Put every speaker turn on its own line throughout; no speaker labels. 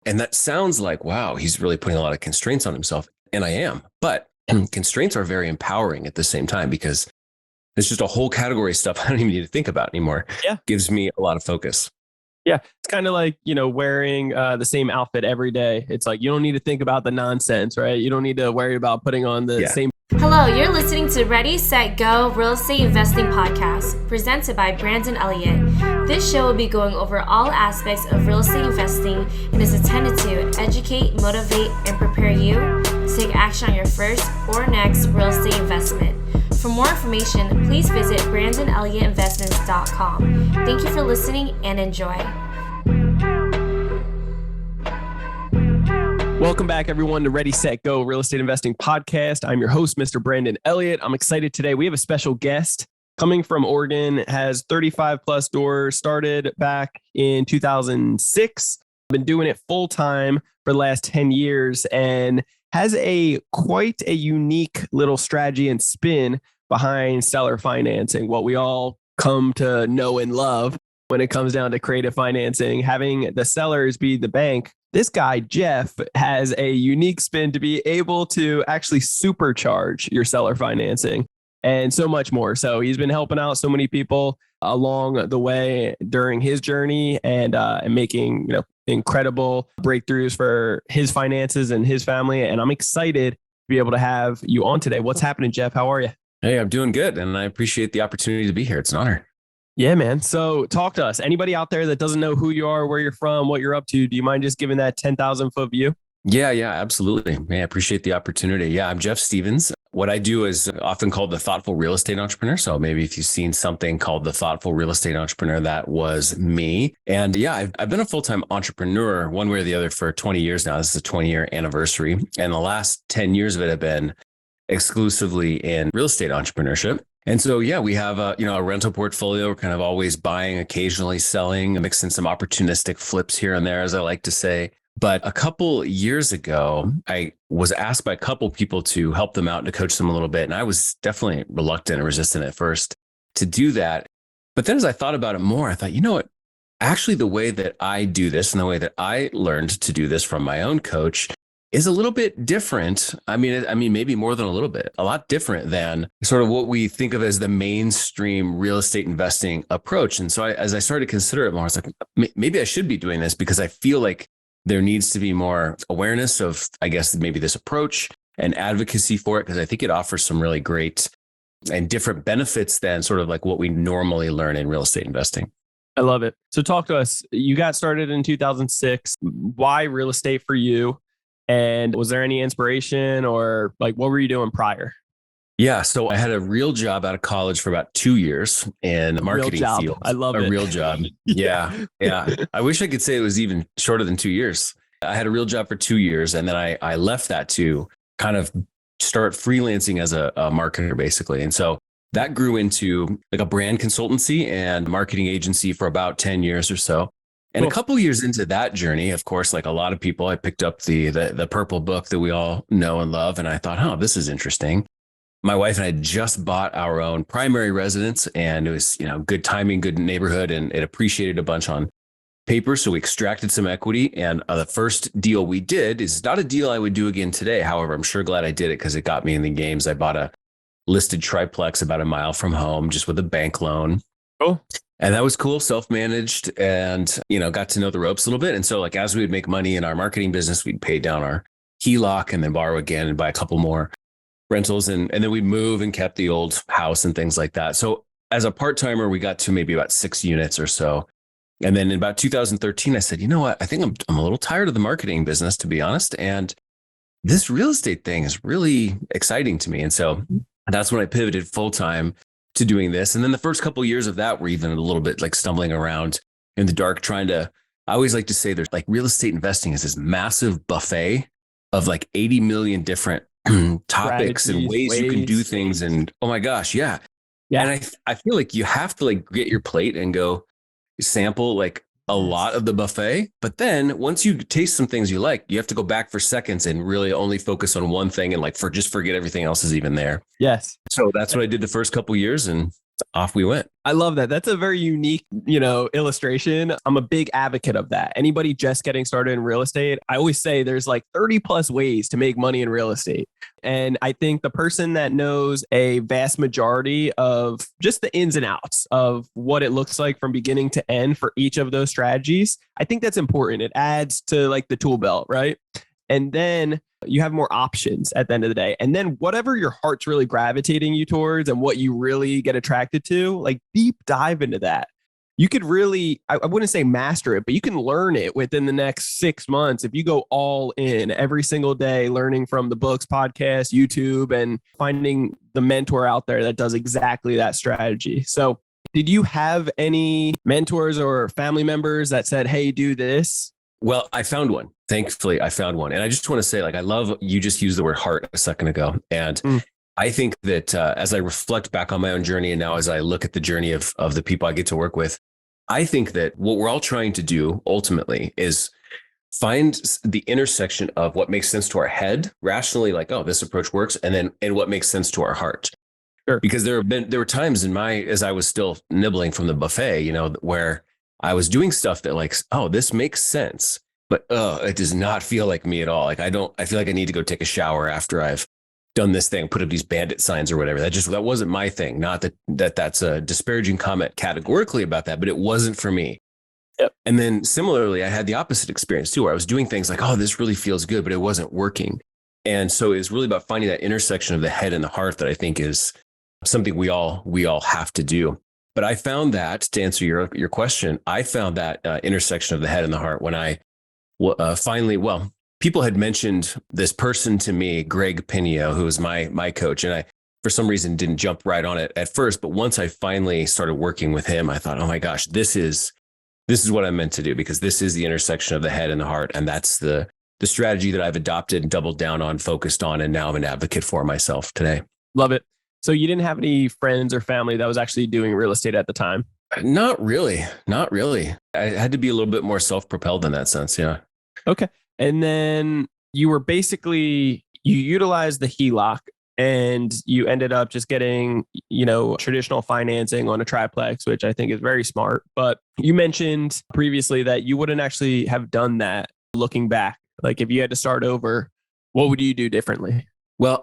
And that sounds like, wow, he's really putting a lot of constraints on himself. And I am. But constraints are very empowering at the same time because it's just a whole category of stuff I don't even need to think about anymore.
Yeah.
Gives me a lot of focus.
Yeah. It's kind of like, wearing the same outfit every day. It's like, you don't need to think about the nonsense, right? You don't need to worry about putting on the same.
Hello, you're listening to Ready, Set, Go Real Estate Investing Podcast, presented by Brandon Elliott. This show will be going over all aspects of real estate investing and is intended to educate, motivate, and prepare you to take action on your first or next real estate investment. For more information, please visit BrandonElliottInvestments.com. Thank you for listening and enjoy.
Welcome back, everyone, to Ready, Set, Go Real Estate Investing Podcast. I'm your host, Mr. Brandon Elliott. I'm excited today. We have a special guest coming from Oregon, has 35 plus doors, started back in 2006, been doing it full time for the last 10 years, and has quite a unique little strategy and spin behind seller financing, what we all come to know and love when it comes down to creative financing, having the sellers be the bank. This guy, Jeff, has a unique spin to be able to actually supercharge your seller financing and so much more. So he's been helping out so many people along the way during his journey and making incredible breakthroughs for his finances and his family. And I'm excited to be able to have you on today. What's happening, Jeff? How are you?
Hey, I'm doing good. And I appreciate the opportunity to be here. It's an honor.
Yeah, man. So talk to us. Anybody out there that doesn't know who you are, where you're from, what you're up to, do you mind just giving that 10,000 foot view?
Yeah, absolutely. I appreciate the opportunity. Yeah, I'm Jeff Stevens. What I do is often called the thoughtful real estate entrepreneur. So maybe if you've seen something called the thoughtful real estate entrepreneur, that was me. And yeah, I've been a full-time entrepreneur one way or the other for 20 years now. This is a 20-year anniversary. And the last 10 years of it have been exclusively in real estate entrepreneurship. And so, yeah, we have a rental portfolio. We're kind of always buying, occasionally selling, mixing some opportunistic flips here and there, as I like to say. But a couple years ago, I was asked by a couple people to help them out and to coach them a little bit. And I was definitely reluctant and resistant at first to do that. But then as I thought about it more, I thought, you know what? Actually, the way that I do this and the way that I learned to do this from my own coach is a little bit different. I mean, maybe more than a little bit, a lot different than sort of what we think of as the mainstream real estate investing approach. And so as I started to consider it more, I was like, maybe I should be doing this because I feel like there needs to be more awareness of, I guess, maybe this approach and advocacy for it, because I think it offers some really great and different benefits than sort of like what we normally learn in real estate investing.
I love it. So talk to us. You got started in 2006. Why real estate for you? And was there any inspiration or like, what were you doing prior?
Yeah. So I had a real job out of college for about 2 years in the marketing field.
I love it.
A real job. Yeah. I wish I could say it was even shorter than 2 years. I had a real job for 2 years. And then I left that to kind of start freelancing as a marketer, basically. And so that grew into like a brand consultancy and marketing agency for about 10 years or so. And a couple of years into that journey, of course, like a lot of people, I picked up the purple book that we all know and love. And I thought, this is interesting. My wife and I had just bought our own primary residence, and it was, good timing, good neighborhood, and it appreciated a bunch on paper. So we extracted some equity. And the first deal we did is not a deal I would do again today. However, I'm sure glad I did it because it got me in the games. I bought a listed triplex about a mile from home, just with a bank loan.
Oh.
And that was cool, self-managed, and, got to know the ropes a little bit. And so like, as we would make money in our marketing business, we'd pay down our HELOC and then borrow again and buy a couple more rentals. And then we'd move and kept the old house and things like that. So as a part-timer, we got to maybe about 6 units or so. And then in about 2013, I said, you know what? I think I'm a little tired of the marketing business, to be honest. And this real estate thing is really exciting to me. And so that's when I pivoted full-time to doing this. And then the first couple of years of that were even a little bit like stumbling around in the dark, I always like to say there's like real estate investing is this massive buffet of like 80 million different topics and ways you can do things. And oh my gosh. Yeah. And I feel like you have to like get your plate and go sample like a lot of the buffet. But then once you taste some things you like, you have to go back for seconds and really only focus on one thing and like just forget everything else is even there.
Yes.
So that's what I did the first couple of years, and off we went.
I love that. That's a very unique, illustration. I'm a big advocate of that. Anybody just getting started in real estate, I always say there's like 30 plus ways to make money in real estate. And I think the person that knows a vast majority of just the ins and outs of what it looks like from beginning to end for each of those strategies, I think that's important. It adds to like the tool belt, right? And then you have more options at the end of the day. And then whatever your heart's really gravitating you towards and what you really get attracted to, like deep dive into that. You could really, I wouldn't say master it, but you can learn it within the next 6 months if you go all in every single day, learning from the books, podcasts, YouTube, and finding the mentor out there that does exactly that strategy. So did you have any mentors or family members that said, hey, do this?
Well, I found one. Thankfully, I found one. And I just want to say, like, I love, you just used the word heart a second ago. And I think that as I reflect back on my own journey, and now as I look at the journey of the people I get to work with, I think that what we're all trying to do ultimately is find the intersection of what makes sense to our head rationally, like, oh, this approach works. And what makes sense to our heart.
Sure.
Because there were times as I was still nibbling from the buffet, where I was doing stuff that like, oh, this makes sense, but it does not feel like me at all. Like I feel like I need to go take a shower after I've done this thing, put up these bandit signs or whatever. That wasn't my thing. Not that's a disparaging comment categorically about that, but it wasn't for me.
Yep.
And then similarly, I had the opposite experience too, where I was doing things like, oh, this really feels good, but it wasn't working. And so it's really about finding that intersection of the head and the heart that I think is something we all have to do. But I found that, to answer your question, I found that intersection of the head and the heart when I finally, people had mentioned this person to me, Greg Pinio, who was my coach. And I, for some reason, didn't jump right on it at first. But once I finally started working with him, I thought, oh my gosh, this is what I'm meant to do, because this is the intersection of the head and the heart. And that's the strategy that I've adopted, doubled down on, focused on, and now I'm an advocate for myself today.
Love it. So you didn't have any friends or family that was actually doing real estate at the time?
Not really. I had to be a little bit more self-propelled in that sense. Yeah.
Okay. And then you were you utilized the HELOC and you ended up just getting, traditional financing on a triplex, which I think is very smart. But you mentioned previously that you wouldn't actually have done that looking back. Like if you had to start over, what would you do differently?
Well,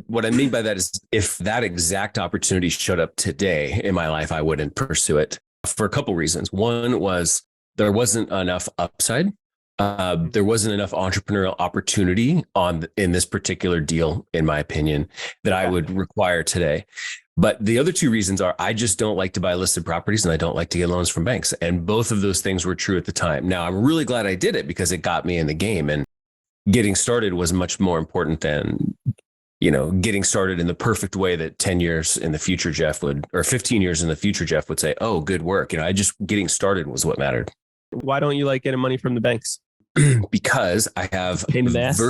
what I mean by that is if that exact opportunity showed up today in my life, I wouldn't pursue it for a couple reasons. One was there wasn't enough upside. There wasn't enough entrepreneurial opportunity in this particular deal, in my opinion, that I would require today. But the other two reasons are I just don't like to buy listed properties and I don't like to get loans from banks. And both of those things were true at the time. Now, I'm really glad I did it because it got me in the game, and getting started was much more important than, getting started in the perfect way that 10 years in the future, Jeff would, or 15 years in the future, Jeff would say, oh, good work. Getting started was what mattered.
Why don't you like getting money from the banks?
Because I have
pain in the ass.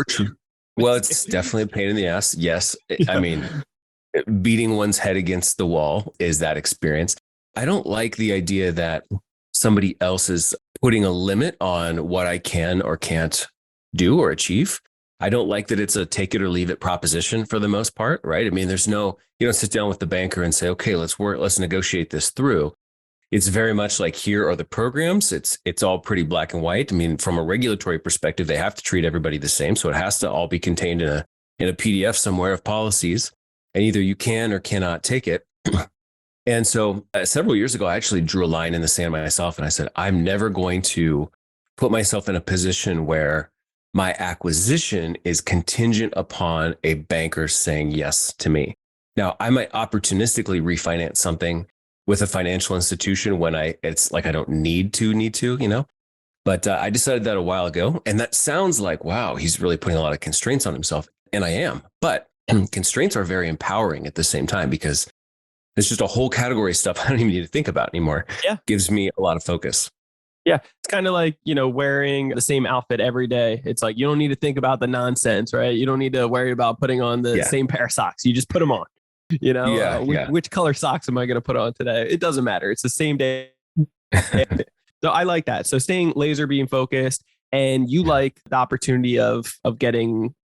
Well, it's definitely a pain in the ass. Yes.
Yeah.
I mean, beating one's head against the wall is that experience. I don't like the idea that somebody else is putting a limit on what I can or can't do or achieve. I don't like that it's a take it or leave it proposition for the most part, right? I mean, you don't sit down with the banker and say, okay, let's negotiate this through. It's very much like, here are the programs. It's all pretty black and white. I mean, from a regulatory perspective, they have to treat everybody the same. So it has to all be contained in a PDF somewhere of policies, and either you can or cannot take it. And so several years ago, I actually drew a line in the sand myself. And I said, I'm never going to put myself in a position where my acquisition is contingent upon a banker saying yes to me. Now, I might opportunistically refinance something with a financial institution when it's like I don't need to, But I decided that a while ago. And that sounds like, wow, he's really putting a lot of constraints on himself. And I am. But constraints are very empowering at the same time, because it's just a whole category of stuff I don't even need to think about anymore.
Yeah.
Gives me a lot of focus.
Yeah. It's kind of like, wearing the same outfit every day. It's like, you don't need to think about the nonsense, right? You don't need to worry about putting on the same pair of socks. You just put them on, which color socks am I going to put on today? It doesn't matter. It's the same day. So I like that. So staying laser beam focused, and you like the opportunity of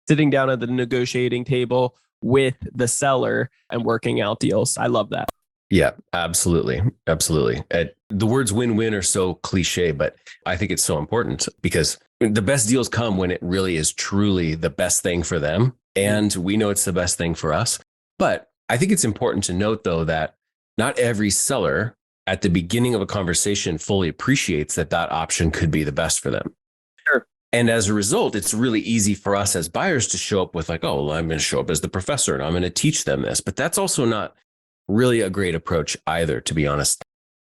sitting down at the negotiating table with the seller and working out deals. I love that.
Yeah, absolutely. Absolutely. The words win-win are so cliche, but I think it's so important because the best deals come when it really is truly the best thing for them. And we know it's the best thing for us. But I think it's important to note, though, that not every seller at the beginning of a conversation fully appreciates that that option could be the best for them.
Sure.
And as a result, it's really easy for us as buyers to show up with like, oh, well, I'm going to show up as the professor and I'm going to teach them this. But that's also not really a great approach either, to be honest.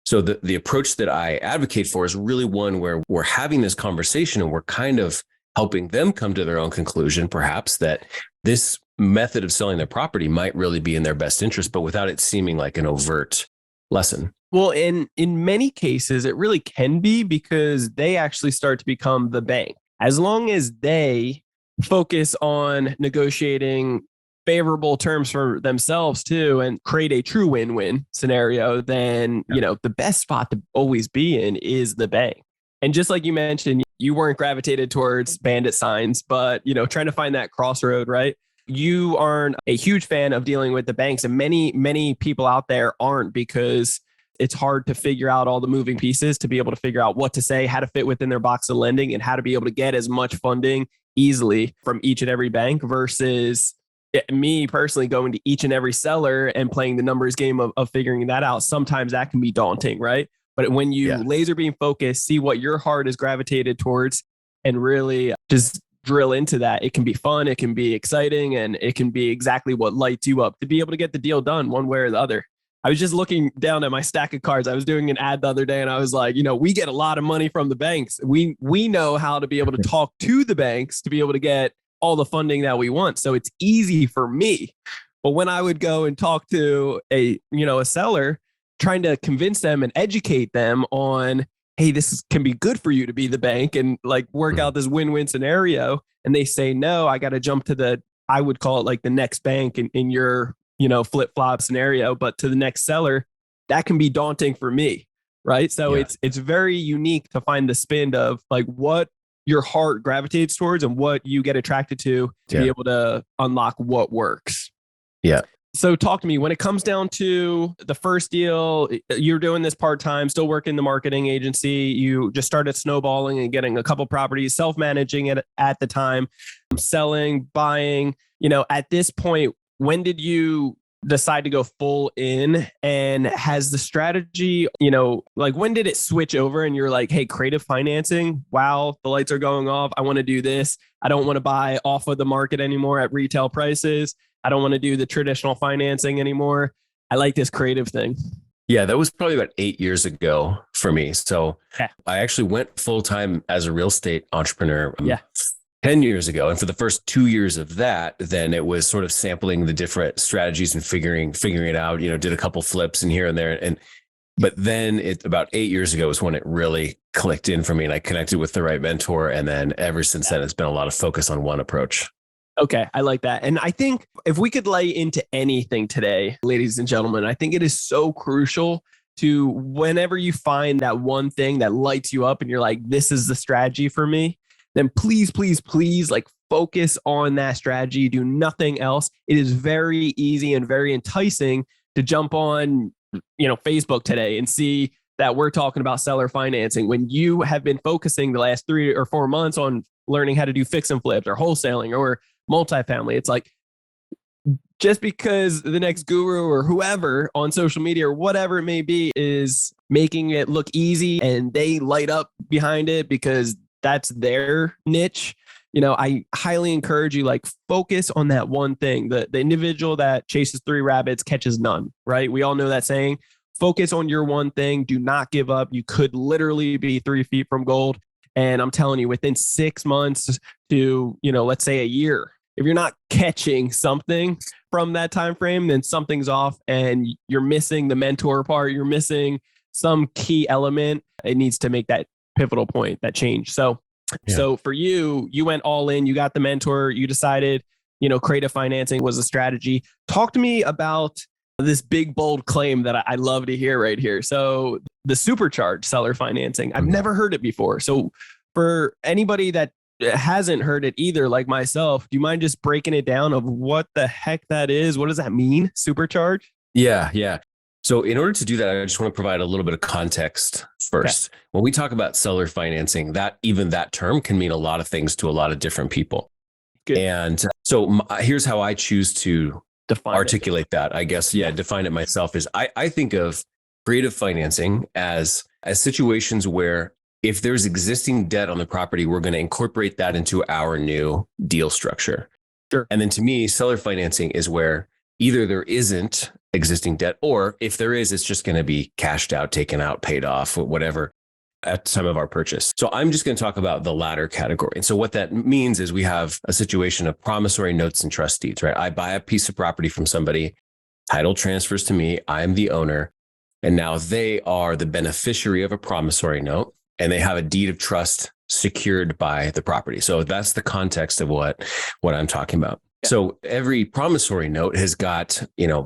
So the approach that I advocate for is really one where we're having this conversation and we're kind of helping them come to their own conclusion, perhaps, that this method of selling their property might really be in their best interest, but without it seeming like an overt lesson.
Well, in many cases, it really can be because they actually start to become the bank. As long as they focus on negotiating favorable terms for themselves too and create a true win-win scenario, then the best spot to always be in is the bank. And just like you mentioned, you weren't gravitated towards bandit signs, but trying to find that crossroad, right? You aren't a huge fan of dealing with the banks, and many people out there aren't, because it's hard to figure out all the moving pieces to be able to figure out what to say, how to fit within their box of lending, and how to be able to get as much funding easily from each and every bank versus me personally going to each and every seller and playing the numbers game of figuring that out. Sometimes that can be daunting, right? But when you laser beam focus, see what your heart is gravitated towards and really just drill into that, it can be fun, it can be exciting, and it can be exactly what lights you up to be able to get the deal done one way or the other. I was just looking down at my stack of cards. I was doing an ad the other day and I was like, we get a lot of money from the banks. We know how to be able to talk to the banks to be able to get all the funding that we want. So it's easy for me. But when I would go and talk to a seller, trying to convince them and educate them on, hey, can be good for you to be the bank and like work out this win-win scenario. And they say, no, I got to jump to I would call it like the next bank in your, flip-flop scenario, but to the next seller, that can be daunting for me. Right. So it's very unique to find the spin of like what your heart gravitates towards and what you get attracted to be able to unlock what works.
Yeah.
So talk to me when it comes down to the first deal. You're doing this part-time, still working the marketing agency. You just started snowballing and getting a couple properties, self-managing it at the time, selling, buying. At this point, when did you decide to go full in, and has the strategy, when did it switch over and you're like, hey, creative financing, wow, the lights are going off, I want to do this. I don't want to buy off of the market anymore at retail prices. I don't want to do the traditional financing anymore. I like this creative thing.
Yeah, that was probably about 8 years ago for me. So I actually went full-time as a real estate entrepreneur 10 years ago. And for the first 2 years of that, then it was sort of sampling the different strategies and figuring it out, did a couple flips in here and there. But then about 8 years ago was when it really clicked in for me and I connected with the right mentor. And then ever since then, it's been a lot of focus on one approach.
Okay. I like that. And I think if we could lay into anything today, ladies and gentlemen, I think it is so crucial to whenever you find that one thing that lights you up and you're like, this is the strategy for me, then please, please, please, like focus on that strategy. Do nothing else. It is very easy and very enticing to jump on, Facebook today and see that we're talking about seller financing when you have been focusing the last 3 or 4 months on learning how to do fix and flips or wholesaling or multifamily. It's like, just because the next guru or whoever on social media or whatever it may be is making it look easy and they light up behind it because that's their niche. I highly encourage you, like, focus on that one thing. The individual that chases 3 rabbits catches none, right? We all know that saying. Focus on your one thing. Do not give up. You could literally be 3 feet from gold. And I'm telling you, within 6 months to, let's say a year, if you're not catching something from that time frame, then something's off and you're missing the mentor part. You're missing some key element. It needs to make that pivotal point, that change. So for you went all in, you got the mentor, you decided, creative financing was a strategy. Talk to me about this big, bold claim that I love to hear right here. So the supercharged seller financing, I've never heard it before. So for anybody that hasn't heard it either, like myself, do you mind just breaking it down of what the heck that is? What does that mean? Supercharged?
Yeah. So in order to do that, I just want to provide a little bit of context first. Okay. When we talk about seller financing, that term can mean a lot of things to a lot of different people.
Good.
And so here's how I choose to articulate that. I guess, define it myself is I think of creative financing as situations where if there's existing debt on the property, we're going to incorporate that into our new deal structure.
Sure.
And then to me, seller financing is where either there isn't existing debt, or if there is, it's just going to be cashed out, taken out, paid off, whatever at the time of our purchase. So I'm just going to talk about the latter category. And so what that means is we have a situation of promissory notes and trust deeds, right? I buy a piece of property from somebody, title transfers to me, I'm the owner, and now they are the beneficiary of a promissory note, and they have a deed of trust secured by the property. So that's the context of what I'm talking about. Yeah. So every promissory note has got,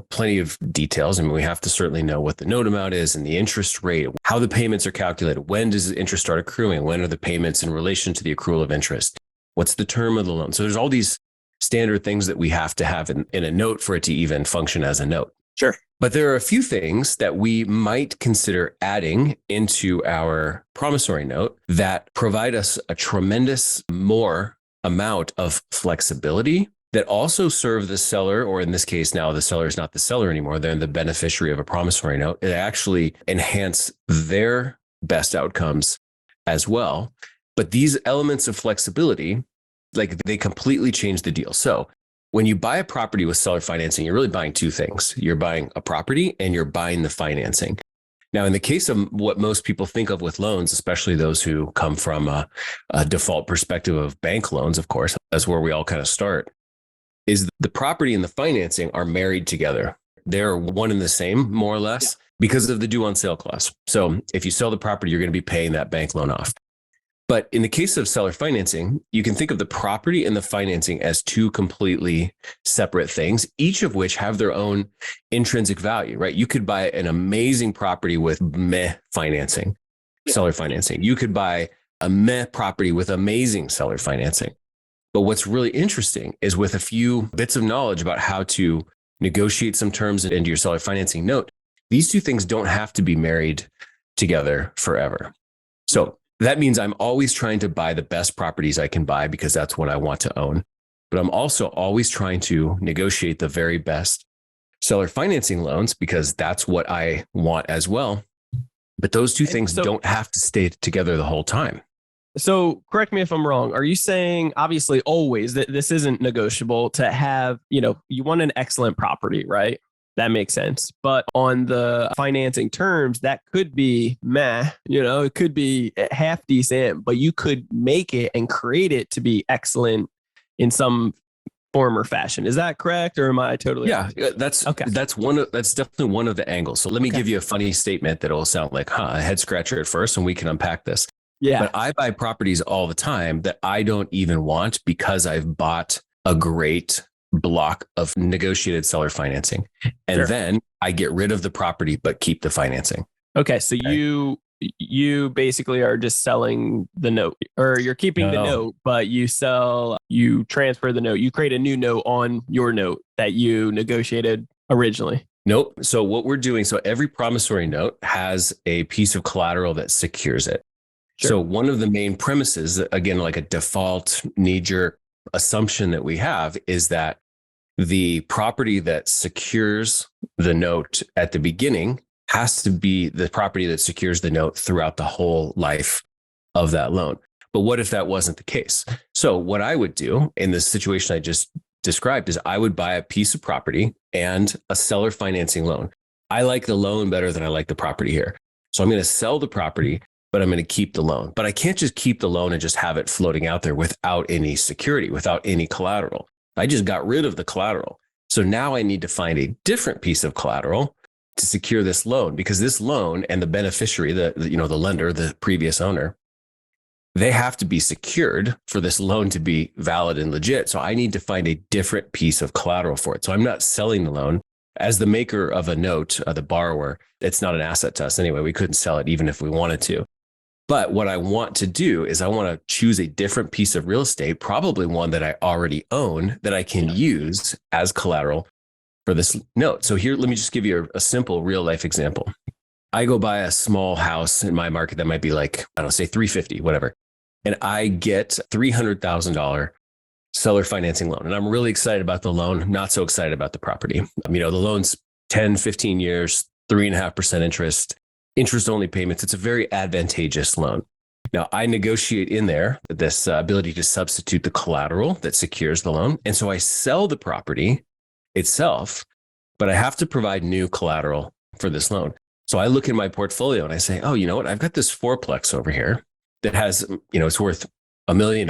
plenty of details. I mean, we have to certainly know what the note amount is and the interest rate, how the payments are calculated. When does the interest start accruing? When are the payments in relation to the accrual of interest? What's the term of the loan? So there's all these standard things that we have to have in a note for it to even function as a note.
Sure.
But there are a few things that we might consider adding into our promissory note that provide us a tremendous more amount of flexibility that also serve the seller, or in this case, now the seller is not the seller anymore. They're the beneficiary of a promissory note. It actually enhance their best outcomes as well. But these elements of flexibility, they completely change the deal. So when you buy a property with seller financing, you're really buying two things. You're buying a property and you're buying the financing. Now, in the case of what most people think of with loans, especially those who come from a default perspective of bank loans, of course, that's where we all kind of start, is the property and the financing are married together. They're one and the same, more or less, because of the due on sale clause. So if you sell the property, you're going to be paying that bank loan off. But in the case of seller financing, you can think of the property and the financing as two completely separate things, each of which have their own intrinsic value, right? You could buy an amazing property with meh financing, seller financing. You could buy a meh property with amazing seller financing. But what's really interesting is with a few bits of knowledge about how to negotiate some terms into your seller financing note, these two things don't have to be married together forever. So that means I'm always trying to buy the best properties I can buy because that's what I want to own. But I'm also always trying to negotiate the very best seller financing loans because that's what I want as well. But those two things don't have to stay together the whole time.
So correct me if I'm wrong. Are you saying, obviously, always that this isn't negotiable to have, you want an excellent property, right? That makes sense. But on the financing terms, that could be meh, it could be half decent, but you could make it and create it to be excellent in some form or fashion. Is that correct? Or am I totally?
Yeah, that's definitely one of the angles. So let me give you a funny statement that will sound like, a head scratcher at first, and we can unpack this.
Yeah.
But I buy properties all the time that I don't even want because I've bought a great block of negotiated seller financing. And then I get rid of the property, but keep the financing.
Okay. So you basically are just selling the note, or you're keeping the note, but you transfer the note. You create a new note on your note that you negotiated originally.
Nope. So what we're doing, so every promissory note has a piece of collateral that secures it. Sure. So one of the main premises, again, like a default knee-jerk assumption that we have, is that the property that secures the note at the beginning has to be the property that secures the note throughout the whole life of that loan. But what if that wasn't the case? So what I would do in this situation I just described is I would buy a piece of property and a seller financing loan. I like the loan better than I like the property here. So I'm going to sell the property, but I'm going to keep the loan. But I can't just keep the loan and just have it floating out there without any security, without any collateral. I just got rid of the collateral. So now I need to find a different piece of collateral to secure this loan, because this loan and the beneficiary, the lender, the previous owner, they have to be secured for this loan to be valid and legit. So I need to find a different piece of collateral for it. So I'm not selling the loan. As the maker of a note, the borrower, it's not an asset to us anyway. We couldn't sell it even if we wanted to. But what I want to do is I want to choose a different piece of real estate, probably one that I already own, that I can use as collateral for this note. So here, let me just give you a simple real life example. I go buy a small house in my market that might be like, I don't know, say 350, whatever. And I get $300,000 seller financing loan. And I'm really excited about the loan, not so excited about the property. The loan's 10, 15 years, 3.5% interest only payments. It's a very advantageous loan. Now, I negotiate in there this ability to substitute the collateral that secures the loan. And so I sell the property itself, but I have to provide new collateral for this loan. So I look in my portfolio and I say, oh, you know what? I've got this fourplex over here that has, it's worth $1 million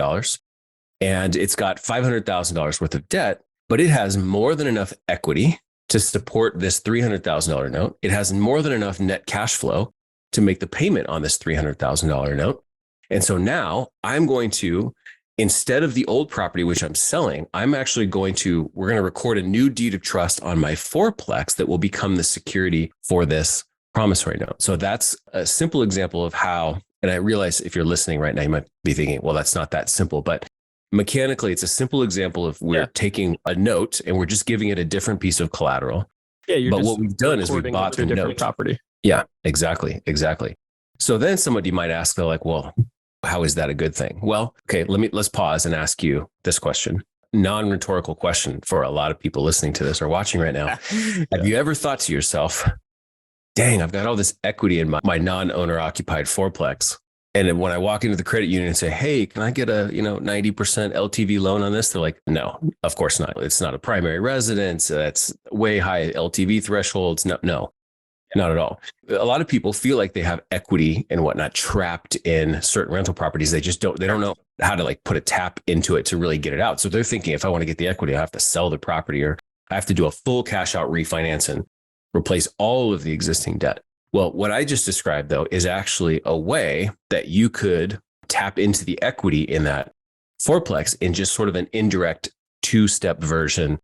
and it's got $500,000 worth of debt, but it has more than enough equity to support this $300,000 note. It has more than enough net cash flow to make the payment on this $300,000 note. And so now I'm going to, instead of the old property, which I'm selling, we're going to record a new deed of trust on my fourplex that will become the security for this promissory note. So that's a simple example of how, and I realize if you're listening right now, you might be thinking, well, that's not that simple, but mechanically, it's a simple example of we're taking a note and we're just giving it a different piece of collateral.
Yeah,
but what we've done is we bought the note.
Property.
Yeah, exactly. So then somebody might ask, they're like, well, how is that a good thing? Well, okay, let's pause and ask you this question. Non-rhetorical question for a lot of people listening to this or watching right now. Have you ever thought to yourself, dang, I've got all this equity in my non-owner occupied fourplex. And then when I walk into the credit union and say, hey, can I get a 90% LTV loan on this? They're like, no, of course not. It's not a primary residence. That's way high LTV thresholds. No, not at all. A lot of people feel like they have equity and whatnot trapped in certain rental properties. They don't know how to put a tap into it to really get it out. So they're thinking, if I want to get the equity, I have to sell the property or I have to do a full cash out refinance and replace all of the existing debt. Well, what I just described, though, is actually a way that you could tap into the equity in that fourplex in just sort of an indirect two-step version,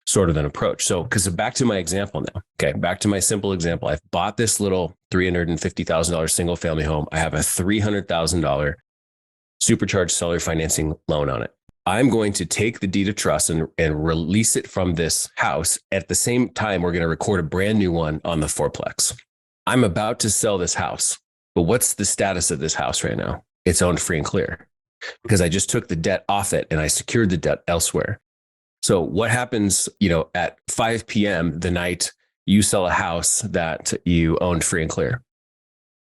sort of an approach. So, because back to my example now, back to my simple example. I've bought this little $350,000 single family home. I have a $300,000 supercharged seller financing loan on it. I'm going to take the deed of trust and release it from this house. At the same time, we're going to record a brand new one on the fourplex. I'm about to sell this house, but what's the status of this house right now? It's owned free and clear because I just took the debt off it and I secured the debt elsewhere. So what happens, at 5 p.m. the night you sell a house that you owned free and clear?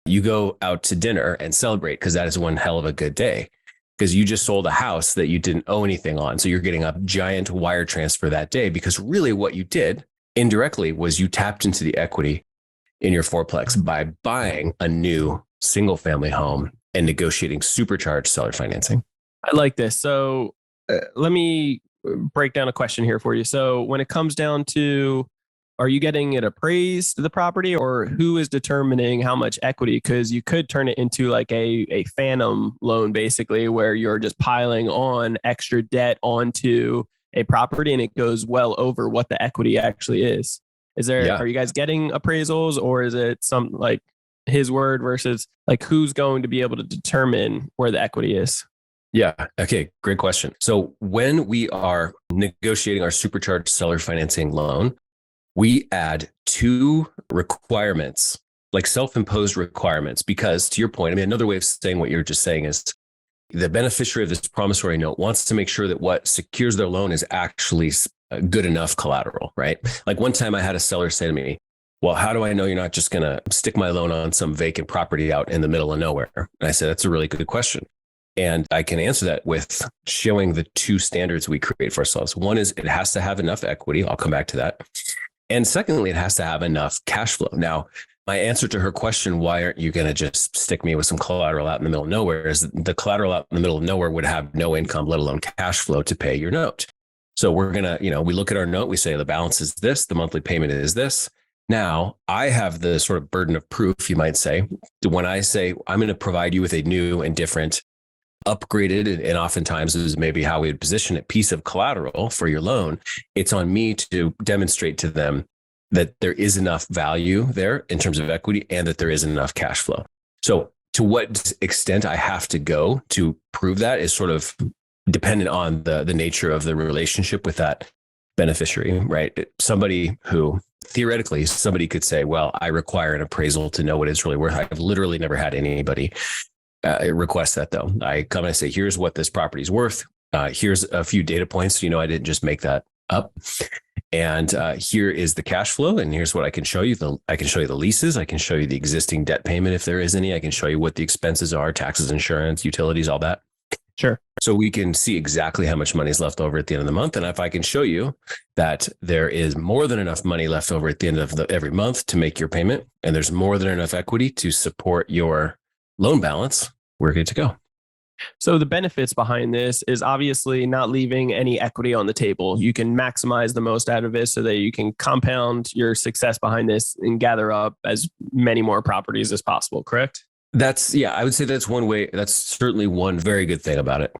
You go out to dinner and celebrate because that is one hell of a good day because you just sold a house that you didn't owe anything on. So you're getting a giant wire transfer that day because really what you did indirectly was you tapped into the equity in your fourplex by buying a new single family home and negotiating supercharged seller financing.
I like this. So let me break down a question here for you. So when it comes down to, are you getting it appraised, the property, or who is determining how much equity? Because you could turn it into like a phantom loan, basically, where you're just piling on extra debt onto a property and it goes well over what the equity actually is. Are you guys getting appraisals, or is it some like his word versus like who's going to be able to determine where the equity is?
Yeah. Okay. Great question. So when we are negotiating our supercharged seller financing loan, we add 2 requirements, like self-imposed requirements, because to your point, another way of saying what you're just saying is the beneficiary of this promissory note wants to make sure that what secures their loan is actually good enough collateral, right? Like one time I had a seller say to me, well, how do I know you're not just going to stick my loan on some vacant property out in the middle of nowhere? And I said, that's a really good question. And I can answer that with showing the 2 standards we create for ourselves. One is it has to have enough equity. I'll come back to that. And secondly, it has to have enough cash flow. Now, my answer to her question, why aren't you going to just stick me with some collateral out in the middle of nowhere, is the collateral out in the middle of nowhere would have no income, let alone cash flow to pay your note. So we're going to, we look at our note, we say the balance is this, the monthly payment is this. Now I have the sort of burden of proof, you might say, when I say I'm going to provide you with a new and different upgraded, and oftentimes this is maybe how we would position it, piece of collateral for your loan. It's on me to demonstrate to them that there is enough value there in terms of equity and that there is enough cash flow. So to what extent I have to go to prove that is sort of dependent on the nature of the relationship with that beneficiary, right? Somebody who theoretically somebody could say, well, I require an appraisal to know what it's really worth. I've literally never had anybody request that though. I come and I say, here's what this property is worth. Here's a few data points. I didn't just make that up. And here is the cash flow. And here's what I can show you. I can show you the leases. I can show you the existing debt payment if there is any. I can show you what the expenses are, taxes, insurance, utilities, all that.
Sure.
So we can see exactly how much money is left over at the end of the month. And if I can show you that there is more than enough money left over at the end of every month to make your payment, and there's more than enough equity to support your loan balance, we're good to go.
So the benefits behind this is obviously not leaving any equity on the table. You can maximize the most out of it so that you can compound your success behind this and gather up as many more properties as possible, correct?
I would say that's one way. That's certainly one very good thing about it.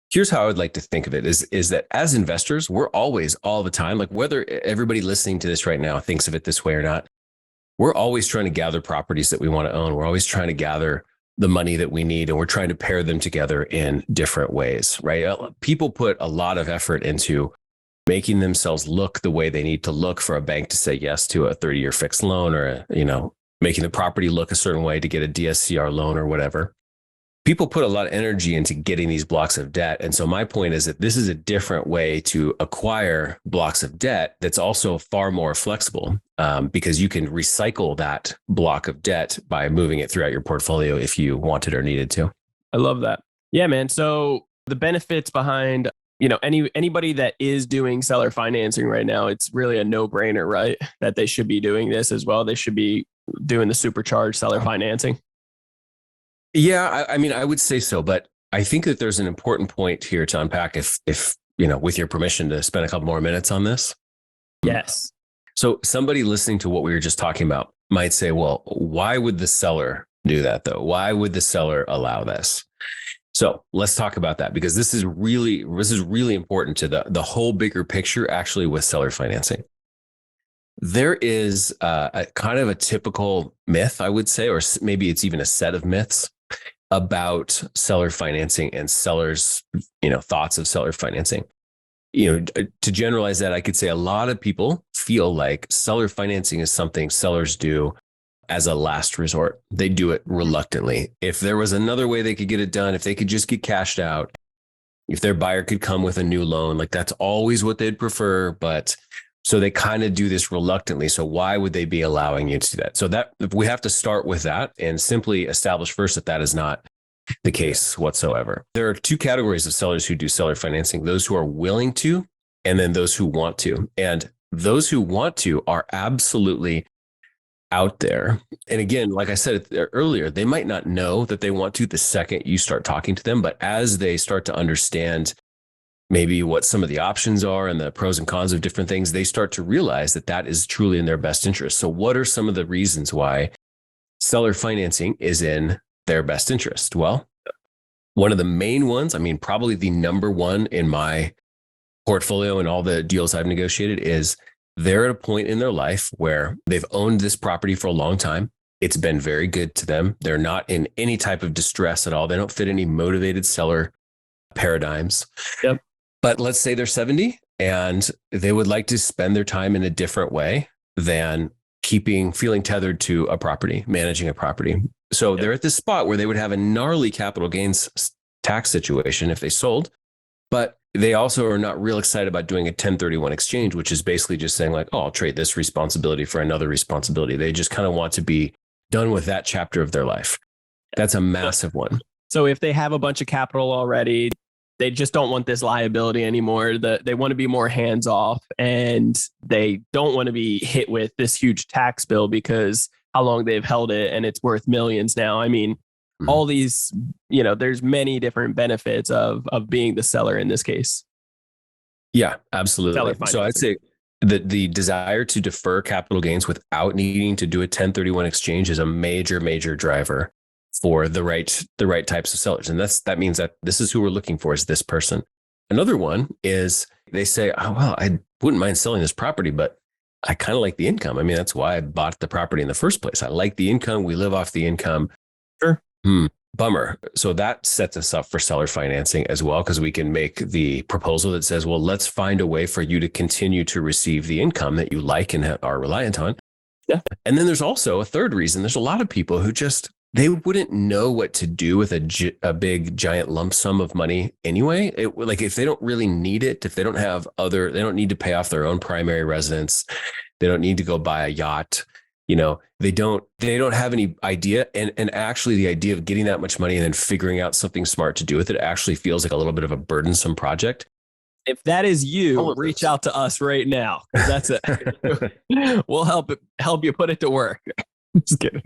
Here's how I would like to think of it is that as investors, we're always all the time, like whether everybody listening to this right now thinks of it this way or not, we're always trying to gather properties that we want to own. We're always trying to gather the money that we need, and we're trying to pair them together in different ways, right? People put a lot of effort into making themselves look the way they need to look for a bank to say yes to a 30-year fixed loan, or making the property look a certain way to get a DSCR loan or whatever. People put a lot of energy into getting these blocks of debt. And so my point is that this is a different way to acquire blocks of debt that's also far more flexible, because you can recycle that block of debt by moving it throughout your portfolio if you wanted or needed to.
I love that. Yeah, man. So the benefits behind, anybody that is doing seller financing right now, it's really a no-brainer, right? That they should be doing this as well. They should be doing the supercharged seller financing.
Yeah, I would say so, but I think that there's an important point here to unpack if with your permission to spend a couple more minutes on this.
Yes.
So somebody listening to what we were just talking about might say, well, why would the seller do that though? Why would the seller allow this? So let's talk about that, because this is really important to the whole bigger picture actually with seller financing. There is a kind of a typical myth, I would say, or maybe it's even a set of myths about seller financing and sellers, thoughts of seller financing. To generalize that, I could say a lot of people feel like seller financing is something sellers do as a last resort. They do it reluctantly. If there was another way they could get it done, if they could just get cashed out, if their buyer could come with a new loan, like that's always what they'd prefer. But so they kind of do this reluctantly. So why would they be allowing you to do that? So that we have to start with that and simply establish first that that is not the case whatsoever. There are two categories of sellers who do seller financing: those who are willing to, and then those who want to. And those who want to are absolutely out there. And again, like I said earlier, they might not know that they want to the second you start talking to them, but as they start to understand maybe what some of the options are and the pros and cons of different things, they start to realize that that is truly in their best interest. So what are some of the reasons why seller financing is in their best interest? Well, one of the main ones, probably the number one in my portfolio and all the deals I've negotiated, is they're at a point in their life where they've owned this property for a long time. It's been very good to them. They're not in any type of distress at all. They don't fit any motivated seller paradigms.
Yep.
But let's say they're 70 and they would like to spend their time in a different way than feeling tethered to a property, managing a property. So they're at this spot where they would have a gnarly capital gains tax situation if they sold, but they also are not real excited about doing a 1031 exchange, which is basically just saying like, oh, I'll trade this responsibility for another responsibility. They just kind of want to be done with that chapter of their life. That's a massive one.
So if they have a bunch of capital already, they just don't want this liability anymore. They want to be more hands off, and they don't want to be hit with this huge tax bill because how long they've held it and it's worth millions now. All these, there's many different benefits of being the seller in this case.
Yeah, absolutely. So I'd say the desire to defer capital gains without needing to do a 1031 exchange is a major, major driver for the right types of sellers. And that means that this is who we're looking for, is this person. Another one is they say, oh, well, I wouldn't mind selling this property, but I kind of like the income. That's why I bought the property in the first place. I like the income. We live off the income.
Sure.
Bummer. So that sets us up for seller financing as well, because we can make the proposal that says, well, let's find a way for you to continue to receive the income that you like and are reliant on.
Yeah.
And then there's also a third reason. There's a lot of people who they wouldn't know what to do with a big giant lump sum of money anyway. Like if they don't really need it, if they don't have they don't need to pay off their own primary residence. They don't need to go buy a yacht. They don't have any idea. And actually the idea of getting that much money and then figuring out something smart to do with it actually feels like a little bit of a burdensome project.
If that is you, reach out to us right now. That's it. We'll help you put it to work. Just kidding.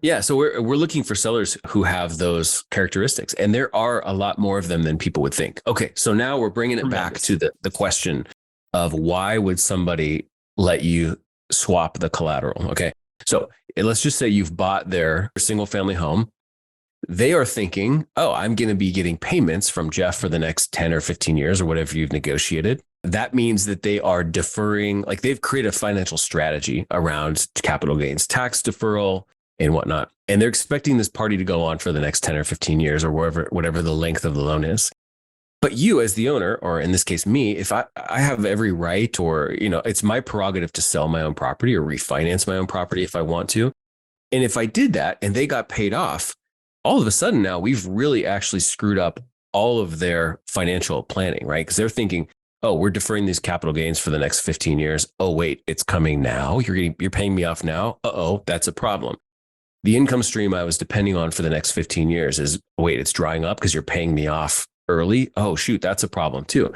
Yeah. So we're looking for sellers who have those characteristics, and there are a lot more of them than people would think. Okay. So now we're bringing it back to the question of why would somebody let you swap the collateral? Okay. So let's just say you've bought their single family home. They are thinking, oh, I'm going to be getting payments from Jeff for the next 10 or 15 years or whatever you've negotiated. That means that they are deferring, like they've created a financial strategy around capital gains, tax deferral and whatnot. And they're expecting this party to go on for the next 10 or 15 years or whatever the length of the loan is. But you as the owner, or in this case, me, if I have every right, or, it's my prerogative to sell my own property or refinance my own property if I want to. And if I did that and they got paid off, all of a sudden now we've really actually screwed up all of their financial planning, right? Because they're thinking, oh, we're deferring these capital gains for the next 15 years. Oh, wait, it's coming now. You're paying me off now. Uh-oh, that's a problem. The income stream I was depending on for the next 15 years is, wait, it's drying up because you're paying me off early. Oh, shoot, that's a problem too.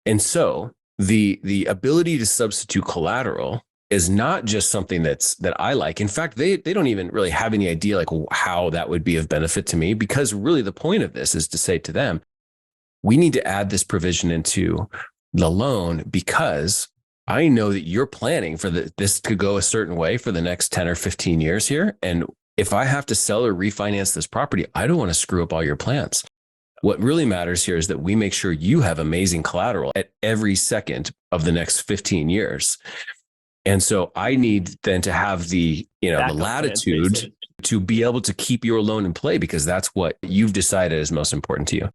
And so the ability to substitute collateral is not just something that I like. In fact, they don't even really have any idea like how that would be of benefit to me, because really the point of this is to say to them, we need to add this provision into the loan because I know that you're planning for this to go a certain way for the next 10 or 15 years here. And if I have to sell or refinance this property, I don't want to screw up all your plans. What really matters here is that we make sure you have amazing collateral at every second of the next 15 years. And so I need then to have the latitude to be able to keep your loan in play, because that's what you've decided is most important to you.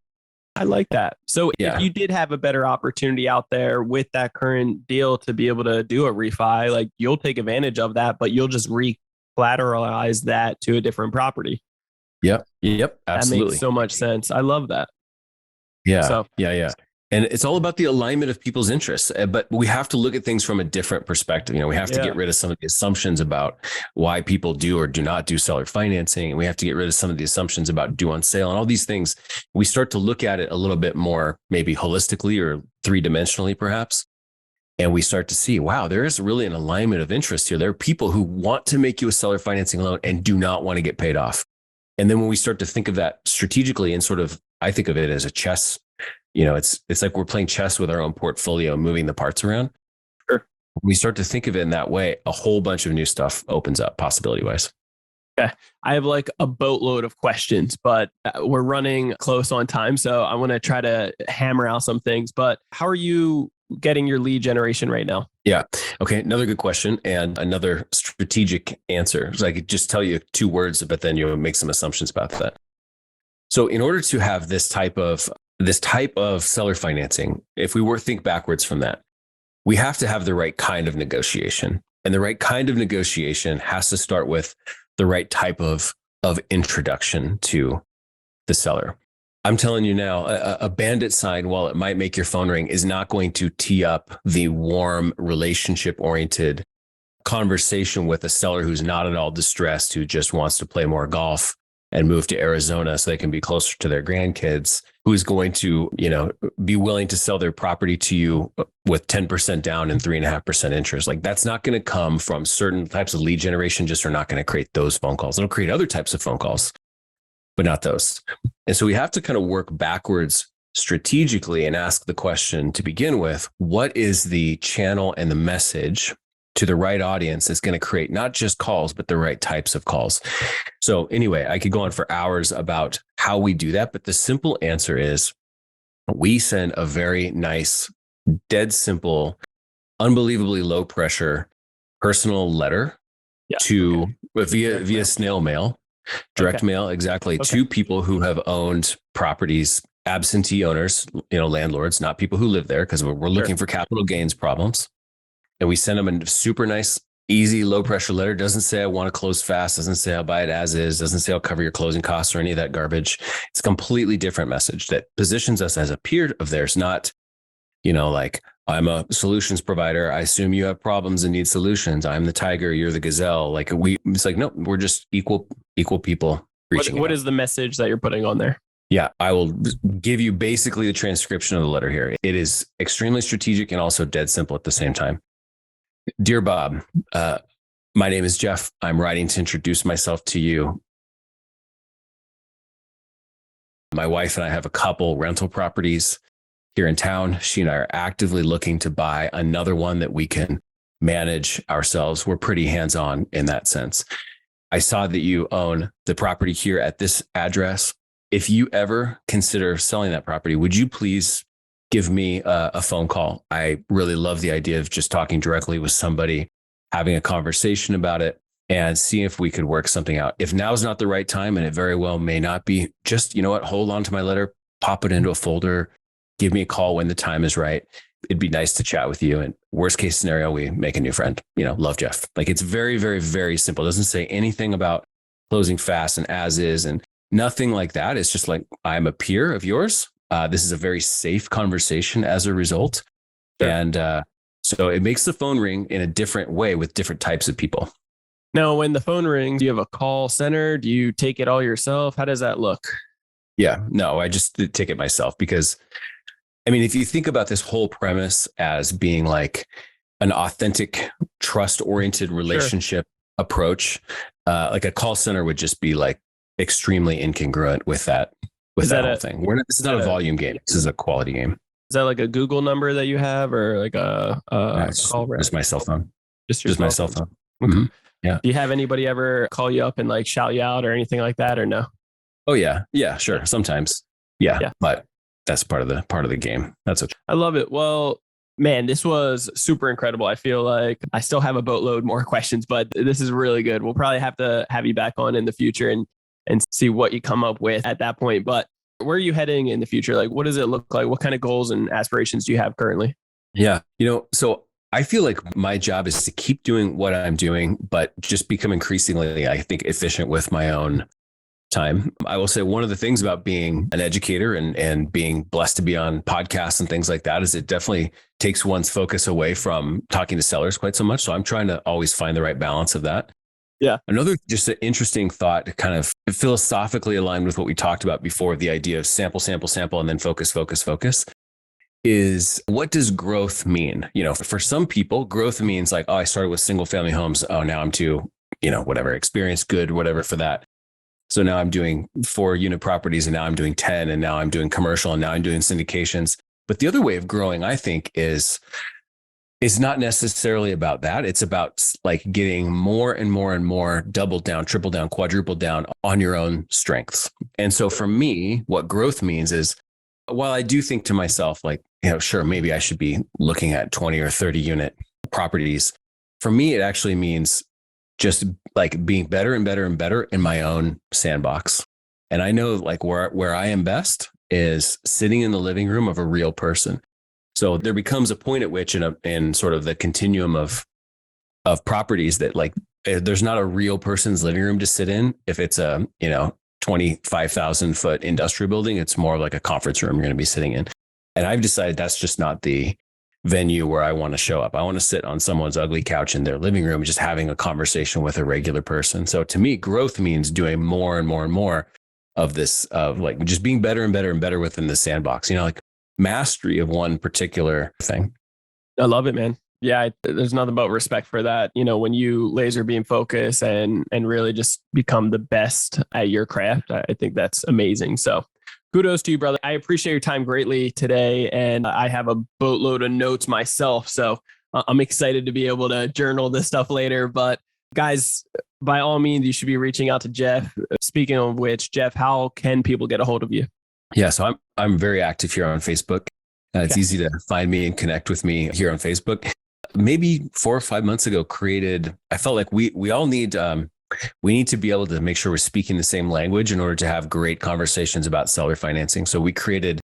I like that. So if you did have a better opportunity out there with that current deal to be able to do a refi, like you'll take advantage of that, but you'll just re-collateralize that to a different property.
Yep. Absolutely.
That makes so much sense. I love that.
Yeah. Yeah. And it's all about the alignment of people's interests, but we have to look at things from a different perspective. We have to get rid of some of the assumptions about why people do or do not do seller financing. And we have to get rid of some of the assumptions about due on sale and all these things. We start to look at it a little bit more, maybe holistically or three-dimensionally, perhaps. And we start to see, wow, there is really an alignment of interest here. There are people who want to make you a seller financing loan and do not want to get paid off. And then when we start to think of that strategically and sort of, I think of it as a chess. It's like we're playing chess with our own portfolio, moving the parts around.
Sure.
When we start to think of it in that way, a whole bunch of new stuff opens up possibility wise.
Okay. I have like a boatload of questions, but we're running close on time. So I want to try to hammer out some things, but how are you getting your lead generation right now?
Yeah. Okay. Another good question and another strategic answer. So I could just tell you 2 words, but then you'll make some assumptions about that. So in order to have this type of seller financing, if we think backwards from that, we have to have the right kind of negotiation. And the right kind of negotiation has to start with the right type of introduction to the seller. I'm telling you now, a bandit sign, while it might make your phone ring, is not going to tee up the warm, relationship-oriented conversation with a seller who's not at all distressed, who just wants to play more golf and move to Arizona so they can be closer to their grandkids, who's going to, be willing to sell their property to you with 10% down and 3.5% interest. Like that's not going to come from certain types of lead generation, just are not going to create those phone calls. It'll create other types of phone calls, but not those. And so we have to kind of work backwards strategically and ask the question to begin with, what is the channel and the message to the right audience that's going to create not just calls, but the right types of calls. So anyway, I could go on for hours about how we do that, but the simple answer is we send a very nice, dead simple, unbelievably low pressure personal letter via snail mail Direct
Okay.
mail, exactly,
Okay.
to people who have owned properties, absentee owners, landlords, not people who live there, because we're looking for capital gains problems. And we send them a super nice, easy, low pressure letter. Doesn't say I want to close fast. Doesn't say I'll buy it as is. Doesn't say I'll cover your closing costs or any of that garbage. It's a completely different message that positions us as a peer of theirs, not, like I'm a solutions provider. I assume you have problems and need solutions. I'm the tiger. You're the gazelle. It's like, no, we're just equal people reaching
What
out.
is the message that you're putting on there?
Yeah, I will give you basically the transcription of the letter here. It is extremely strategic and also dead simple at the same time. Dear Bob, my name is Jeff. I'm writing to introduce myself to you. My wife and I have a couple rental properties here in town. She and I are actively looking to buy another one that we can manage ourselves. We're pretty hands-on in that sense. I saw that you own the property here at this address. If you ever consider selling that property, would you please give me a phone call? I really love the idea of just talking directly with somebody, having a conversation about it, and see if we could work something out. If now's not the right time, and it very well may not be, just, hold on to my letter, pop it into a folder, give me a call when the time is right. It'd be nice to chat with you. And worst case scenario, we make a new friend. Love, Jeff. It's very, very, very simple. It doesn't say anything about closing fast and as is and nothing like that. It's just like, I'm a peer of yours. This is a very safe conversation as a result. Sure. And so it makes the phone ring in a different way with different types of people.
Now, when the phone rings, do you have a call center? Do you take it all yourself? How does that look?
Yeah, no, I just take it myself because, if you think about this whole premise as being like an authentic, trust-oriented relationship approach, like a call center would just be like extremely incongruent with that whole thing. This is not a volume game. This is a quality game.
Is that like a Google number that you have or like a call rep?
Just my cell phone.
Just
my cell phone.
Okay.
Mm-hmm. Yeah.
Do you have anybody ever call you up and like shout you out or anything like that or no?
Oh yeah. Yeah, sure. Sometimes. Yeah. But that's part of the game. That's okay.
I love it. Well, man, this was super incredible. I feel like I still have a boatload more questions, but this is really good. We'll probably have to have you back on in the future and see what you come up with at that point. But where are you heading in the future? Like, what does it look like? What kind of goals and aspirations do you have currently?
Yeah. So I feel like my job is to keep doing what I'm doing, but just become increasingly, I think, efficient with my own time. I will say one of the things about being an educator and being blessed to be on podcasts and things like that is it definitely takes one's focus away from talking to sellers quite so much. So I'm trying to always find the right balance of that.
Yeah.
Another just an interesting thought, kind of philosophically aligned with what we talked about before, the idea of sample, and then focus, is what does growth mean? For some people, growth means like, oh, I started with single family homes. Oh, now I'm to, whatever, experience good, whatever for that. So now I'm doing 4-unit properties and now I'm doing 10 and now I'm doing commercial and now I'm doing syndications. But the other way of growing, I think, is not necessarily about that. It's about like getting more and more, double down, triple down, quadruple down on your own strengths. And so for me, what growth means is, while I do think to myself, like, sure, maybe I should be looking at 20 or 30 unit properties. For me, it actually means just like being better and better in my own sandbox. And I know like where I am best is sitting in the living room of a real person. So there becomes a point at which in sort of the continuum of properties that like, there's not a real person's living room to sit in. If it's a, 25,000 foot industrial building, it's more like a conference room you're going to be sitting in. And I've decided that's just not the venue where I want to show up. I want to sit on someone's ugly couch in their living room, just having a conversation with a regular person. So to me, growth means doing more and more of this, of like just being better and better within the sandbox, like mastery of one particular thing.
I love it, man. Yeah, there's nothing but respect for that. When you laser beam focus and really just become the best at your craft, I think that's amazing. So kudos to you, brother. I appreciate your time greatly today. And I have a boatload of notes myself. So I'm excited to be able to journal this stuff later. But guys, by all means, you should be reaching out to Jeff. Speaking of which, Jeff, how can people get a hold of you?
Yeah, so I'm very active here on Facebook. It's easy to find me and connect with me here on Facebook. Maybe 4 or 5 months ago, I felt like we all need we need to be able to make sure we're speaking the same language in order to have great conversations about seller financing. So we created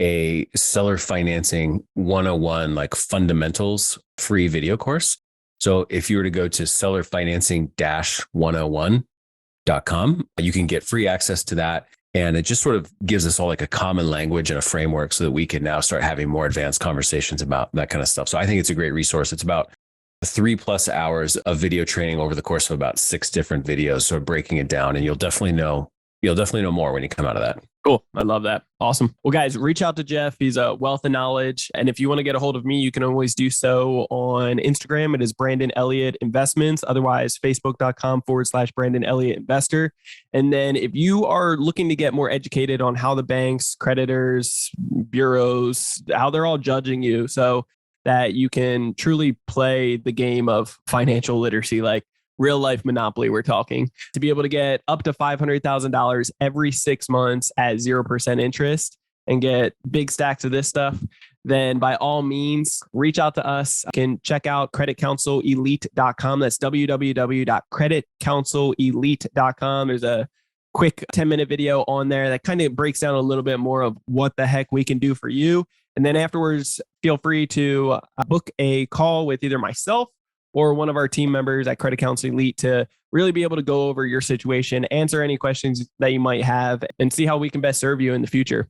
a seller financing 101, like fundamentals free video course. So if you were to go to sellerfinancing-101.com, you can get free access to that. And it just sort of gives us all like a common language and a framework so that we can now start having more advanced conversations about that kind of stuff. So I think it's a great resource. It's about 3+ hours of video training over the course of about 6 different videos. So breaking it down, and you'll definitely know more when you come out of that.
Cool. I love that. Awesome. Well, guys, reach out to Jeff. He's a wealth of knowledge. And if you want to get a hold of me, you can always do so on Instagram. It is Brandon Elliott Investments. Otherwise, facebook.com/Brandon Elliott Investor. And then if you are looking to get more educated on how the banks, creditors, bureaus, how they're all judging you so that you can truly play the game of financial literacy, like real life Monopoly, we're talking, to be able to get up to $500,000 every 6 months at 0% interest and get big stacks of this stuff, then by all means, reach out to us. You can check out creditcounselelite.com. That's www.creditcounselelite.com. There's a quick 10-minute video on there that kind of breaks down a little bit more of what the heck we can do for you. And then afterwards, feel free to book a call with either myself or one of our team members at Credit Counsel Elite to really be able to go over your situation, answer any questions that you might have, and see how we can best serve you in the future.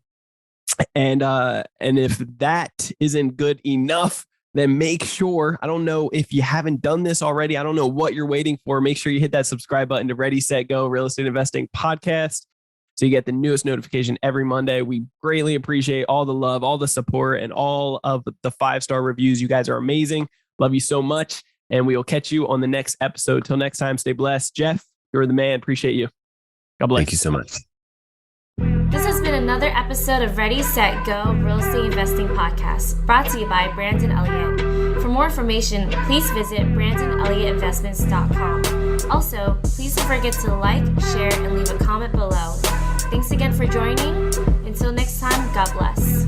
And if that isn't good enough, then make sure, I don't know if you haven't done this already, I don't know what you're waiting for. Make sure you hit that subscribe button to Ready, Set, Go Real Estate Investing Podcast so you get the newest notification every Monday. We greatly appreciate all the love, all the support, and all of the 5-star reviews. You guys are amazing. Love you so much. And we will catch you on the next episode. Till next time, stay blessed. Jeff, you're the man. Appreciate you. God bless.
Thank you so much.
This has been another episode of Ready, Set, Go Real Estate Investing Podcast, brought to you by Brandon Elliott. For more information, please visit BrandonElliottInvestments.com. Also, please don't forget to like, share, and leave a comment below. Thanks again for joining. Until next time, God bless.